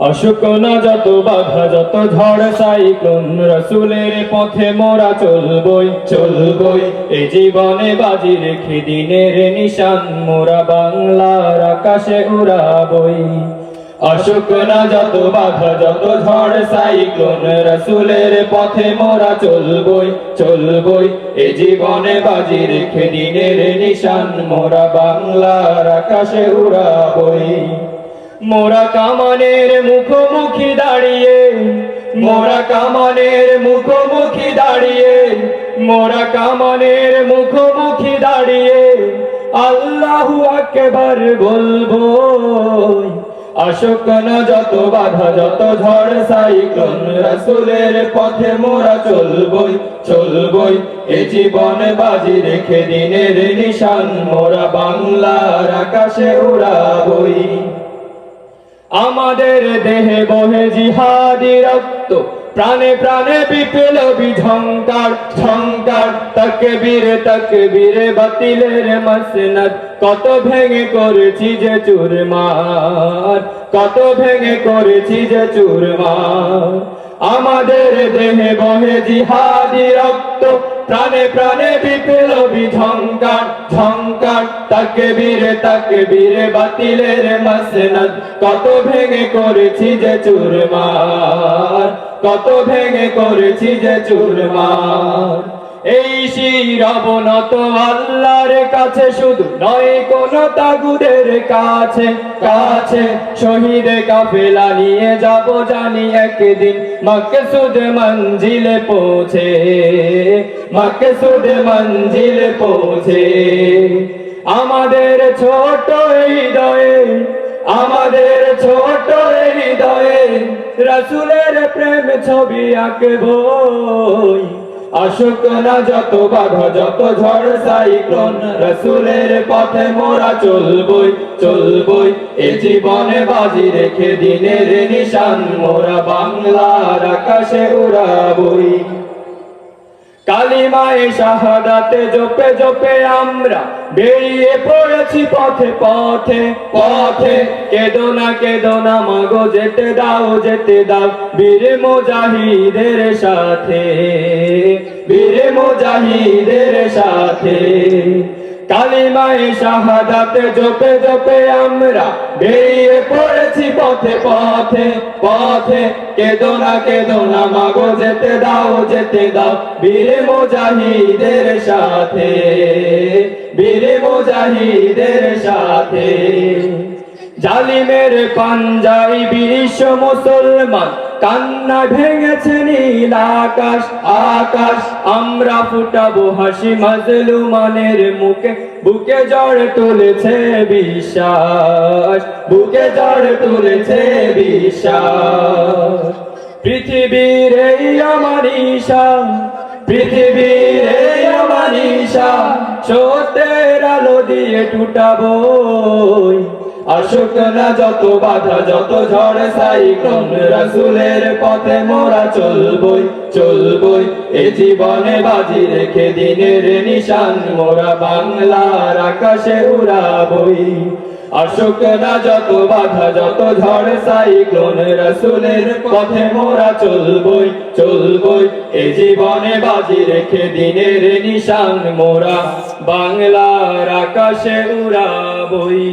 অসুখ না যত বাধা যত ঝড় সাইক্লোন রসুলের পথে মোরা চলবই চলবই এই জীবনে বাজি রেখে দিনের নিশান মোরা বাংলার আকাশে উড়াবই। অসুখ না যত বাধা যত ঝড় সাইক্লোন রসুলের পথে মোরা চলবই চলবই এই জীবনে বাজি রেখে দিনের নিশান মোরা বাংলার আকাশে উড়াবই। মোরা কামানের মুখোমুখি দাঁড়িয়ে মোরা কামানের মুখোমুখি দাঁড়িয়ে মোরা কামানের মুখোমুখি দাঁড়িয়ে আল্লাহু আকবার বলবো। অসুখ না যত বাধা যত ঝড় সাইক্লোন রাসূলের পথে মোরা চলবই চলবই এ জীবনে বাজি রেখে দিনের নিশান মোরা বাংলার আকাশে উড়াবই। আমাদের দেহে বহে জিহাদি রক্ত প্রাণে প্রাণে বিপ্লবী ঝংকার ঝংকার তাকবীরে বাতিলের মাসনাদ কত ভেঙে করেছি যে চুরমার কত ভেঙে করেছি যে চুরমার। আমাদের দেহে বহে জিহাদি রক্ত প্রাণে প্রাণে বিপ্লবী ঝংকার ঝংকার তাকবীরে বাতিলের মাসনাদ কত ভেঙে করেছি যে চুরমার কত ভেঙে করেছি যে চুরমার। এই শিরবনত আল্লাহর কাছে শুধু নয় কোন তাগুদের কাছে কাছে শহীদে কাফেলা নিয়ে যাব জানি একদিন মাকসুদ মঞ্জিলে পৌঁছে মাকসুদ মঞ্জিলে পৌঁছে। আমাদের ছোট হৃদয়ে আমাদের ছোট হৃদয়ে রাসূলের প্রেম ছবি আঁকবই। অসুখ না যত বাধা যত ঝড় সাইক্লোন রাসূলের পথে মোরা চলবই চলবই এ জীবনে বাজি রেখে দিনের নিশান মোরা বাংলার আকাশে উড়াবই। কালিমায়ে শাহাদাতে জপে জপে আমরা বেরিয়ে পড়েছি পথে পথে পথে। কেদো না মাগো যেতে দাও বীর মুজাহিদের সাথে বীর মুজাহিদের সাথে। কালিমায়ে শাহাদাতে জপে জপে আমরা বেরিয়ে পড়েছি পথে পথে পথে। কেদো না মাগো যেতে দাও বীর মুজাহিদের সাথে বীর মুজাহিদের সাথে। জালিমের পাঞ্জায় বিশ্ব মুসলমান কান্না ভেঙেছে নীল আকাশ আকাশ। আমরা ফুটাবো হাসি মাজলুমানের মুখে বুকে ঝড় তুলেছে বিশ্বাস বুকে ঝড় তুলেছে বিশ্বাস। পৃথিবীর এই আমার ঈশা পৃথিবীর এই আমার ঈশা সত্যের আলো দিয়ে টুটাবই। অসুখ না যত বাধা যত ঝড় সাইক্লোন রাসূলের পথে মোরা চলবই চলবই এ জীবনে বাজি রেখে দিনের নিশান মোরা বাংলার আকাশে উড়াবই। অসুখ না যত বাধা যত ঝড় সাইক্লোন রাসূলের পথে মোরা চলবই চলবই এ জীবনে বাজি রেখে দিনের নিশান মোরা বাংলার আকাশে উড়াবই।